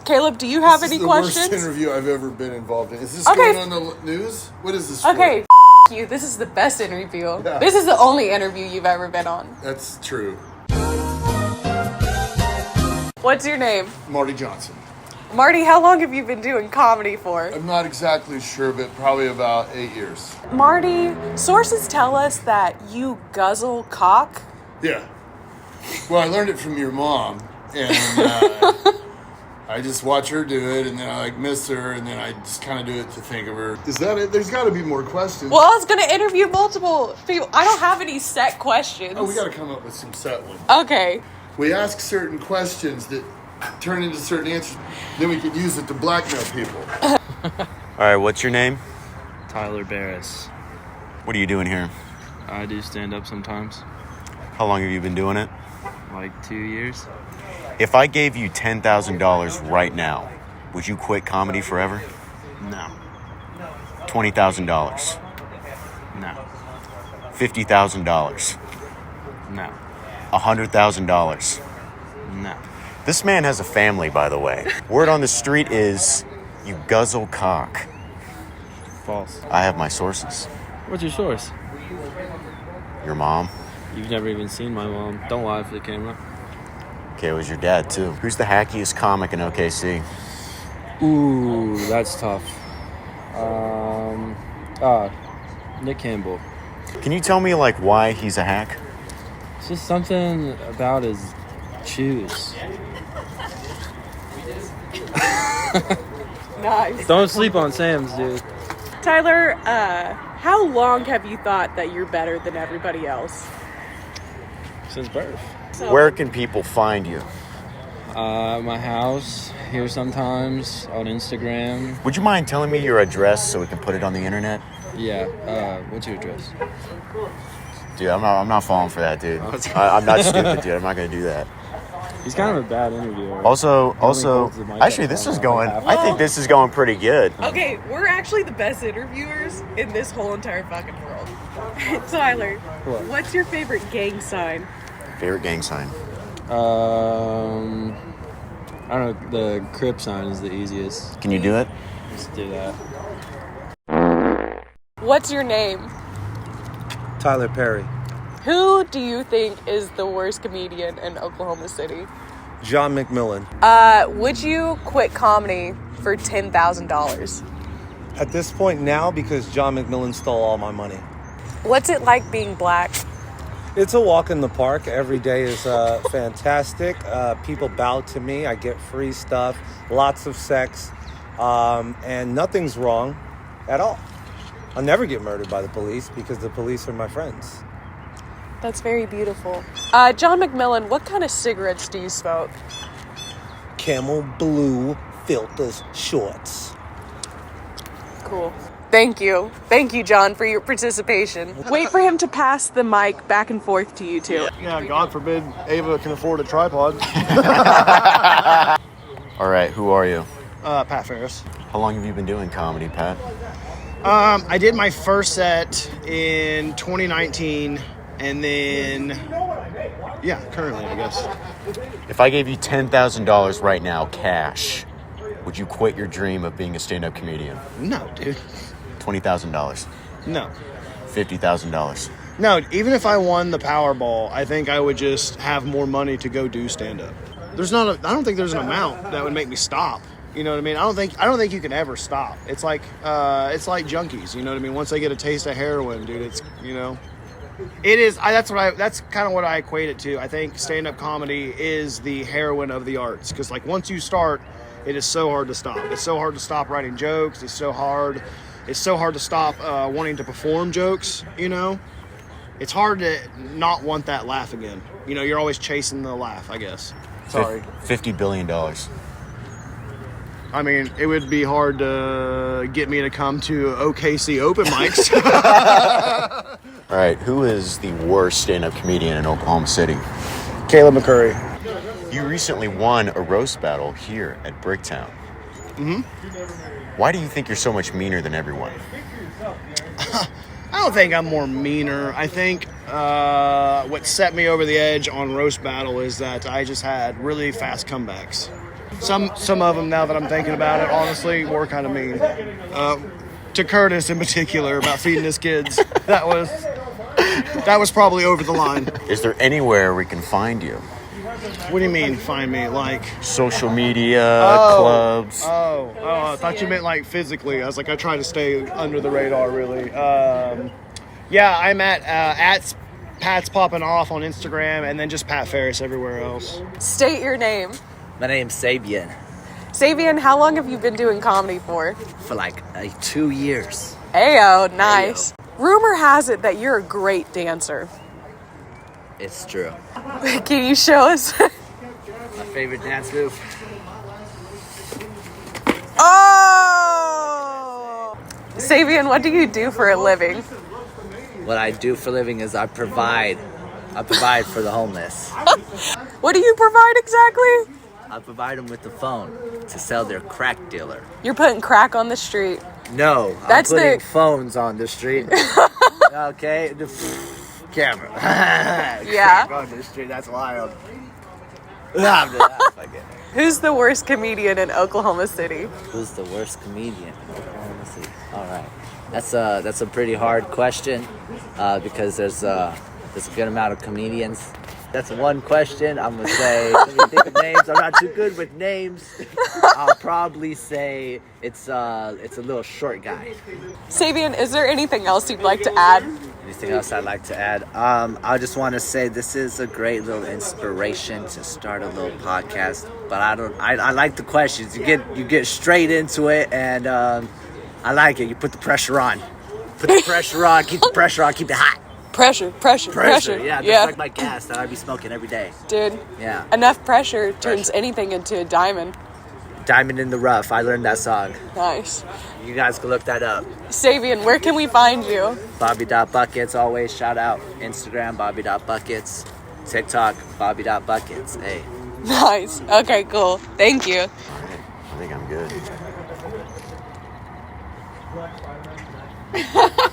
Caleb, do you have any questions? This is the worst interview I've ever been involved in. Is this going on the news? What is this Okay, you. This is the best interview. Yeah. This is the only interview you've ever been on. That's true. What's your name? Marty Johnson. Marty, how long have you been doing comedy for? I'm not exactly sure, but probably about 8 years. Marty, sources tell us that you guzzle cock. Yeah. Well, I learned it from your mom, and I just watch her do it, and then I miss her, and then I just kind of do it to think of her. Is that it? There's got to be more questions. Well, I was going to interview multiple people. I don't have any set questions. Oh, we got to come up with some set ones. Okay. We ask certain questions that turn into certain answers. Then we could use it to blackmail people. All right, what's your name? Tyler Baris. What are you doing here? I do stand-up sometimes. How long have you been doing it? Like 2 years. If I gave you $10,000 right now, would you quit comedy forever? No. $20,000. No. $50,000. No. $100,000. No. This man has a family, by the way. Word on the street is you guzzle cock. False. I have my sources. What's your source? Your mom. You've never even seen my mom. Don't lie for the camera. Okay, it was your dad, too. Who's the hackiest comic in OKC? Ooh, that's tough. Nick Campbell. Can you tell me, why he's a hack? It's just something about his shoes. Nice. Don't sleep on Sam's, dude. Tyler, how long have you thought that you're better than everybody else? Since birth. Where can people find you? My house, here sometimes, on Instagram. Would you mind telling me your address so we can put it on the internet? Yeah, what's your address? Dude, I'm not falling for that, dude. I'm not stupid, dude. I'm not going to do that. He's kind of a bad interviewer. Also, actually, this is going, I think this is going pretty good. Okay, we're actually the best interviewers in this whole entire fucking world. Tyler, what's your favorite gang sign? Favorite gang sign? I don't know, the Crip sign is the easiest. Can you do it? Let's do that. What's your name? Tyler Perry. Who do you think is the worst comedian in Oklahoma City? John McMillan. Would you quit comedy for $10,000? At this point now, because John McMillan stole all my money. What's it like being black? It's a walk in the park. Every day is fantastic. People bow to me. I get free stuff, lots of sex, and nothing's wrong at all. I'll never get murdered by the police because the police are my friends. That's very beautiful. John McMillan, what kind of cigarettes do you smoke? Camel Blue Filters Shorts. Cool. Thank you. Thank you, John, for your participation. Wait for him to pass the mic back and forth to you two. Yeah, God forbid Ava can afford a tripod. All right, who are you? Pat Ferris. How long have you been doing comedy, Pat? I did my first set in 2019, and then, currently, I guess. If I gave you $10,000 right now, cash, would you quit your dream of being a stand-up comedian? No, dude. $20,000. No. $50,000. No, even if I won the Powerball, I think I would just have more money to go do stand-up. I don't think there's an amount that would make me stop. You know what I mean? I don't think you can ever stop. It's like junkies. You know what I mean? Once they get a taste of heroin, dude, it's, it is. That's kind of what I equate it to. I think stand-up comedy is the heroin of the arts, because once you start, it is so hard to stop. It's so hard to stop writing jokes. It's so hard to stop wanting to perform jokes. It's hard to not want that laugh again. You're always chasing the laugh, I guess. Sorry. $50 billion. I mean, it would be hard to get me to come to OKC open mics. All right, who is the worst stand-up comedian in Oklahoma City? Caleb McCurry. You recently won a roast battle here at Bricktown. Mm-hmm. Why do you think you're so much meaner than everyone? I don't think I'm more meaner. I think what set me over the edge on roast battle is that I just had really fast comebacks. Some of them, now that I'm thinking about it, honestly, were kind of mean. To Curtis in particular about feeding his kids. That was probably over the line. Is there anywhere we can find you? What do you mean, find me? Like Social media, clubs. I thought you meant like physically. I was like, I try to stay under the radar, really. Yeah, I'm at Pat's Popping Off on Instagram, and then just Pat Ferris everywhere else. State your name. My name's Sabian. Sabian, how long have you been doing comedy for? For like 2 years. Ayo, nice. Rumor has it that you're a great dancer. It's true. Can you show us? My favorite dance move. Oh! Sabian, what do you do for a living? What I do for a living is I provide for the homeless. What do you provide exactly? I provide them with the phone to sell their crack dealer. You're putting crack on the street. No, That's I'm putting the- phones on the street. Okay, the camera. Yeah. Crack on the street. That's wild. Who's the worst comedian in Oklahoma City? Who's the worst comedian? Let me see. All right, that's a pretty hard question because there's a good amount of comedians. That's one question. I'm gonna say, let me think of names. I'm not too good with names. I'll probably say it's a little short guy. Sabian, is there anything else you'd like to add? Anything else I'd like to add? I just want to say this is a great little inspiration to start a little podcast. But I like the questions. You get straight into it, and I like it. You put the pressure on. Put the pressure on. Keep the pressure on. Keep it hot. Pressure. Yeah, just like my gas that I be smoking every day. Dude. Yeah. Enough pressure turns anything into a diamond. Diamond in the Rough. I learned that song. Nice. You guys can look that up. Sabian, where can we find you? Bobby.buckets. Always shout out. Instagram, Bobby.buckets. TikTok, Bobby.buckets. Hey. Nice. Okay, cool. Thank you. I think I'm good.